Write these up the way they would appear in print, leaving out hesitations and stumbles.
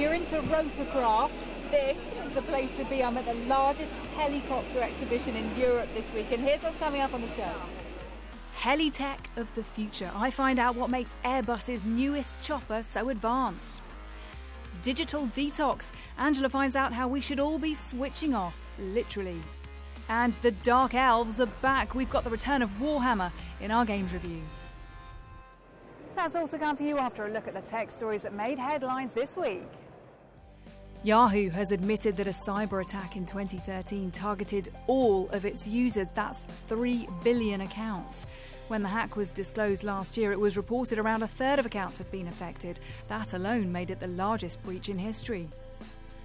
you're into rotorcraft, this is the place to be. I'm at the largest helicopter exhibition in Europe this week, and here's what's coming up on the show. Heli-tech of the future. I find out what makes Airbus's newest chopper so advanced. Digital detox. Angela finds out how we should all be switching off, literally. And the Dark Elves are back. We've got the return of Warhammer in our games review. That's all to come for you after a look at the tech stories that made headlines this week. Yahoo has admitted that a cyber attack in 2013 targeted all of its users. That's 3 billion accounts. When the hack was disclosed last year, it was reported around a third of accounts had been affected. That alone made it the largest breach in history.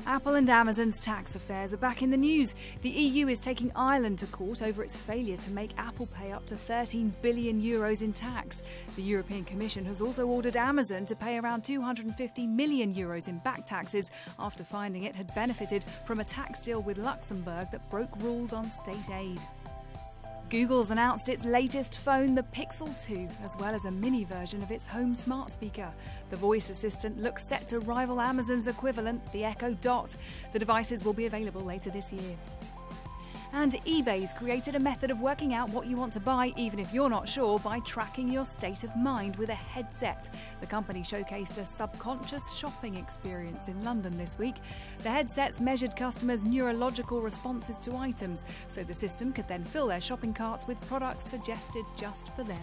Apple and Amazon's tax affairs are back in the news. The EU is taking Ireland to court over its failure to make Apple pay up to 13 billion euros in tax. The European Commission has also ordered Amazon to pay around 250 million euros in back taxes after finding it had benefited from a tax deal with Luxembourg that broke rules on state aid. Google's announced its latest phone, the Pixel 2, as well as a mini version of its home smart speaker. The voice assistant looks set to rival Amazon's equivalent, the Echo Dot. The devices will be available later this year. And eBay's created a method of working out what you want to buy, even if you're not sure, by tracking your state of mind with a headset. The company showcased a subconscious shopping experience in London this week. The headsets measured customers' neurological responses to items, so the system could then fill their shopping carts with products suggested just for them.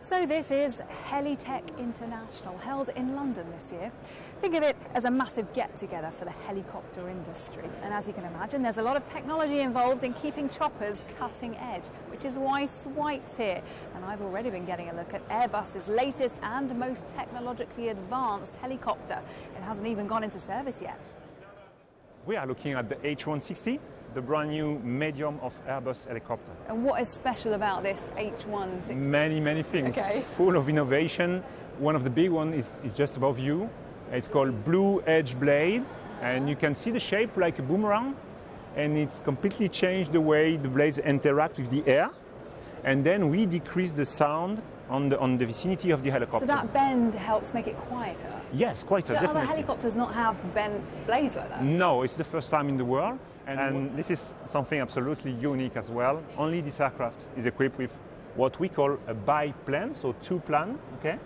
So this is Helitech International, held in London this year. Think of it as a massive get-together for the helicopter industry. And as you can imagine, there's a lot of technology involved in keeping choppers cutting edge, which is why Swipe's here. And I've already been getting a look at Airbus's latest and most technologically advanced helicopter. It hasn't even gone into service yet. We are looking at the H160, the brand new medium of Airbus helicopter. And what is special about this H160? Many things. Okay. Full of innovation. One of the big ones is just above you. It's called Blue Edge Blade, and you can see the shape like a boomerang, and it's completely changed the way the blades interact with the air. And then we decrease the sound on the vicinity of the helicopter. So that bend helps make it quieter? Yes, quieter, so definitely. Other helicopters not have bent blades like that? No, it's the first time in the world. And this is something absolutely unique as well. Only this aircraft is equipped with what we call a biplane, so two plan, okay?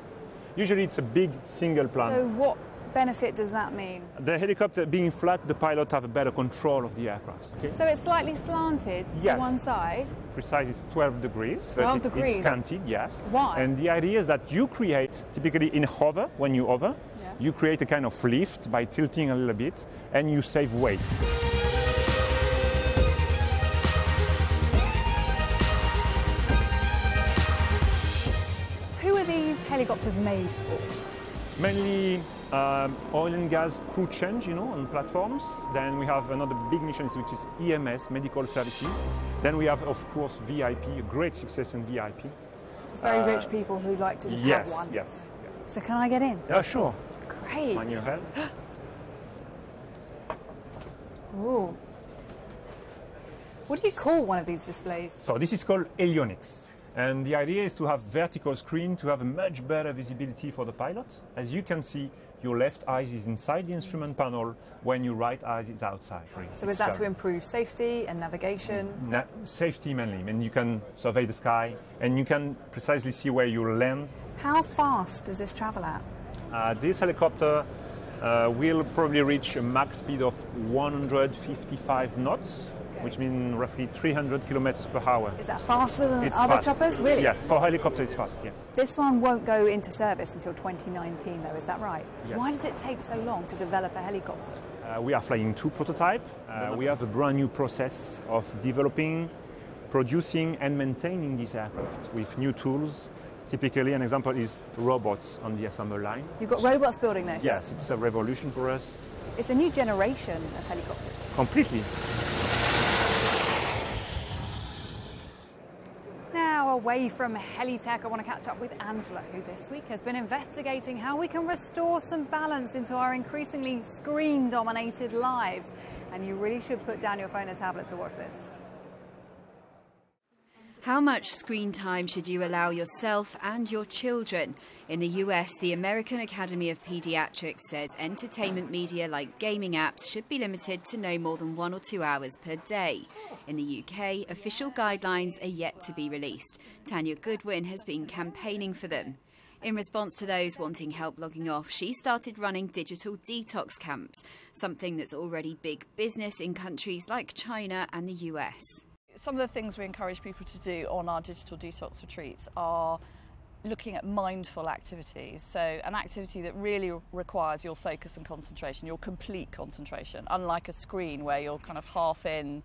Usually it's a big single plan. So what benefit does that mean? The helicopter being flat, the pilot have a better control of the aircraft. Okay? So it's slightly slanted to one side? Precise, it's 12 degrees. 12 degrees? It's canted, yes. Why? And the idea is that you create, typically in hover, when you hover, you create a kind of lift by tilting a little bit, and you save weight. Who are these helicopters made for? Mainly oil and gas crew change, on platforms. Then we have another big mission, which is EMS, medical services. Then we have, of course, VIP, a great success in VIP. It's very rich people who like to just have one. Yes. So can I get in? Yeah, sure. Great. On your head. Ooh. What do you call one of these displays? So this is called Helionics. And the idea is to have vertical screen to have a much better visibility for the pilot. As you can see, your left eye is inside the instrument panel when your right eye is outside. So is that to improve safety and navigation? Safety mainly. I mean, you can survey the sky and you can precisely see where you land. How fast does this travel at? This helicopter will probably reach a max speed of 155 knots. Which means roughly 300 kilometers per hour. Is that faster than it's other fast. choppers? Really? Yes, for helicopter it's fast, yes. This one won't go into service until 2019 though, is that right? Yes. Why does it take so long to develop a helicopter? We are flying two prototypes. We have a brand new process of developing, producing and maintaining this aircraft with new tools. Typically an example is robots on the assembly line. You've got robots building this? Yes, it's a revolution for us. It's a new generation of helicopters. Completely. Now, away from Heli-tech, I want to catch up with Angela, who this week has been investigating how we can restore some balance into our increasingly screen-dominated lives. And you really should put down your phone and tablet to watch this. How much screen time should you allow yourself and your children? In the US, the American Academy of Pediatrics says entertainment media like gaming apps should be limited to no more than 1 or 2 hours per day. In the UK, official guidelines are yet to be released. Tanya Goodwin has been campaigning for them. In response to those wanting help logging off, she started running digital detox camps, something that's already big business in countries like China and the US. Some of the things we encourage people to do on our digital detox retreats are looking at mindful activities. So an activity that really requires your focus and concentration, your complete concentration, unlike a screen where you're kind of half in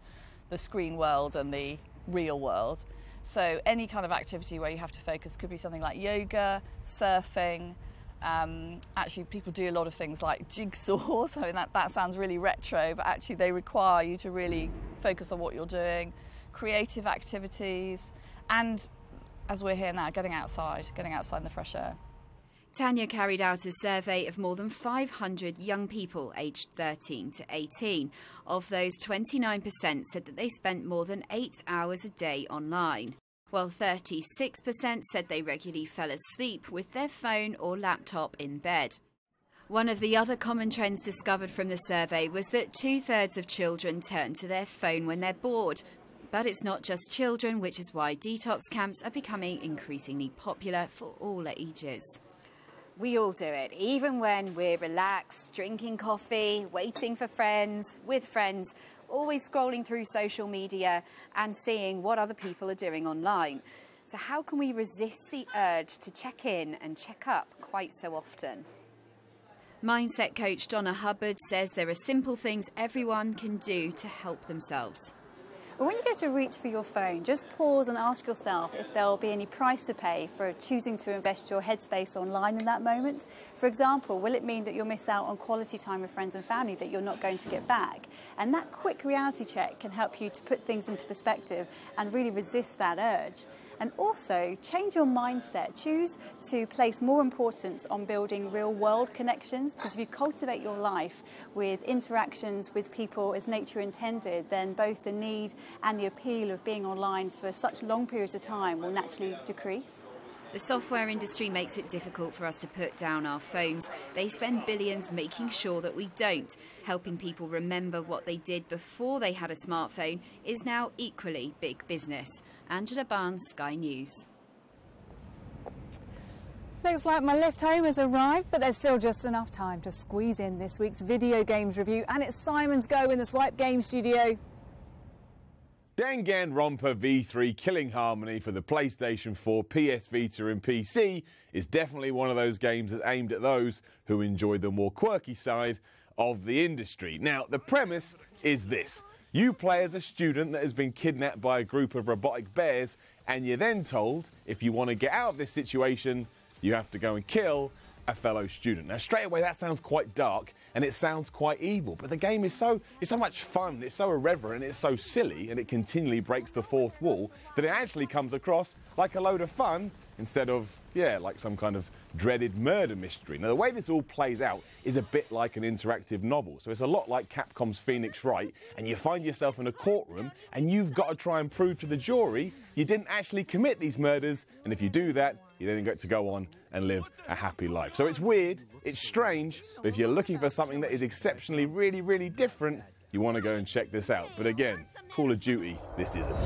the screen world and the real world. So any kind of activity where you have to focus could be something like yoga, surfing. Actually, people do a lot of things like jigsaws. I mean, that sounds really retro, but actually they require you to really focus on what you're doing. Creative activities, and as we're here now, getting outside in the fresh air. Tanya carried out a survey of more than 500 young people aged 13 to 18. Of those, 29% said that they spent more than 8 hours a day online, while 36% said they regularly fell asleep with their phone or laptop in bed. One of the other common trends discovered from the survey was that 2/3 of children turn to their phone when they're bored. But it's not just children, which is why detox camps are becoming increasingly popular for all ages. We all do it, even when we're relaxed, drinking coffee, waiting for friends, with friends, always scrolling through social media and seeing what other people are doing online. So how can we resist the urge to check in and check up quite so often? Mindset coach Donna Hubbard says there are simple things everyone can do to help themselves. But when you go to reach for your phone, just pause and ask yourself if there will be any price to pay for choosing to invest your headspace online in that moment. For example, will it mean that you'll miss out on quality time with friends and family that you're not going to get back? And that quick reality check can help you to put things into perspective and really resist that urge. And also, change your mindset. Choose to place more importance on building real-world connections, because if you cultivate your life with interactions with people as nature intended, then both the need and the appeal of being online for such long periods of time will naturally decrease. The software industry makes it difficult for us to put down our phones. They spend billions making sure that we don't. Helping people remember what they did before they had a smartphone is now equally big business. Angela Barnes, Sky News. Looks like my lift home has arrived, but there's still just enough time to squeeze in this week's video games review, and it's Simon's go in the Swipe Game Studio. Danganronpa V3 Killing Harmony for the PlayStation 4, PS Vita and PC is definitely one of those games that's aimed at those who enjoy the more quirky side of the industry. Now, the premise is this. You play as a student that has been kidnapped by a group of robotic bears, and you're then told if you want to get out of this situation, you have to go and kill a fellow student. Now, straight away, that sounds quite dark and it sounds quite evil, but the game is so much fun, it's so irreverent, it's so silly, and it continually breaks the fourth wall that it actually comes across like a load of fun instead of, like some kind of dreaded murder mystery. Now, the way this all plays out is a bit like an interactive novel, so it's a lot like Capcom's Phoenix Wright, and you find yourself in a courtroom and you've got to try and prove to the jury you didn't actually commit these murders, and if you do that, you then get to go on and live a happy life. So it's weird, it's strange, but if you're looking for something that is exceptionally really, really different, you want to go and check this out. But again, Call of Duty, this isn't.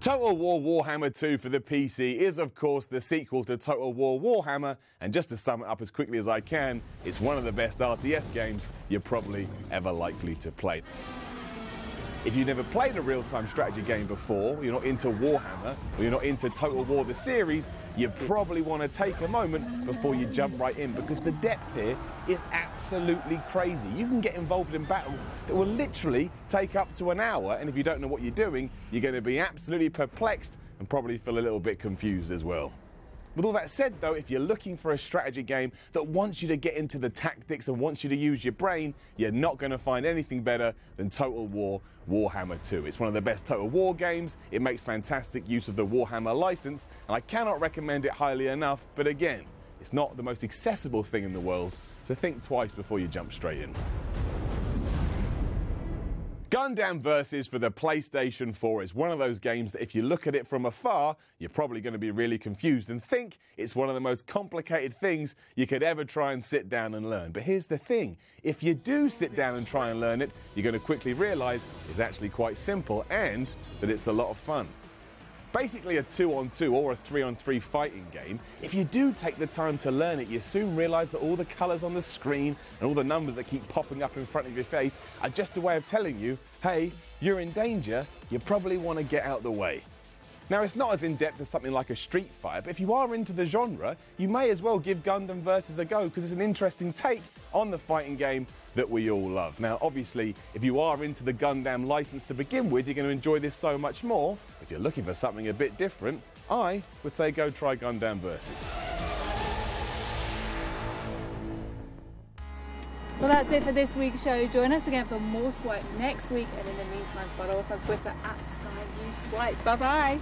Total War Warhammer 2 for the PC is, of course, the sequel to Total War Warhammer, and just to sum it up as quickly as I can, it's one of the best RTS games you're probably ever likely to play. If you've never played a real-time strategy game before, you're not into Warhammer, or you're not into Total War the series, you probably want to take a moment before you jump right in, because the depth here is absolutely crazy. You can get involved in battles that will literally take up to an hour, and if you don't know what you're doing, you're going to be absolutely perplexed and probably feel a little bit confused as well. With all that said, though, if you're looking for a strategy game that wants you to get into the tactics and wants you to use your brain, you're not going to find anything better than Total War Warhammer 2. It's one of the best Total War games, it makes fantastic use of the Warhammer license, and I cannot recommend it highly enough, but again, it's not the most accessible thing in the world, so think twice before you jump straight in. Gundam Versus for the PlayStation 4 is one of those games that if you look at it from afar, you're probably going to be really confused and think it's one of the most complicated things you could ever try and sit down and learn. But here's the thing, if you do sit down and try and learn it, you're going to quickly realise it's actually quite simple and that it's a lot of fun. Basically a 2-on-2 or a 3-on-3 fighting game. If you do take the time to learn it, you soon realise that all the colours on the screen and all the numbers that keep popping up in front of your face are just a way of telling you, hey, you're in danger, you probably want to get out the way. Now, it's not as in-depth as something like a Street Fighter, but if you are into the genre, you may as well give Gundam Versus a go because it's an interesting take on the fighting game that we all love. Now, obviously, if you are into the Gundam license to begin with, you're going to enjoy this so much more. If you're looking for something a bit different, I would say go try Gundam Versus. Well, that's it for this week's show. Join us again for more Swipe next week, and in the meantime, follow us on Twitter @SkyNewsSwipe. Bye-bye.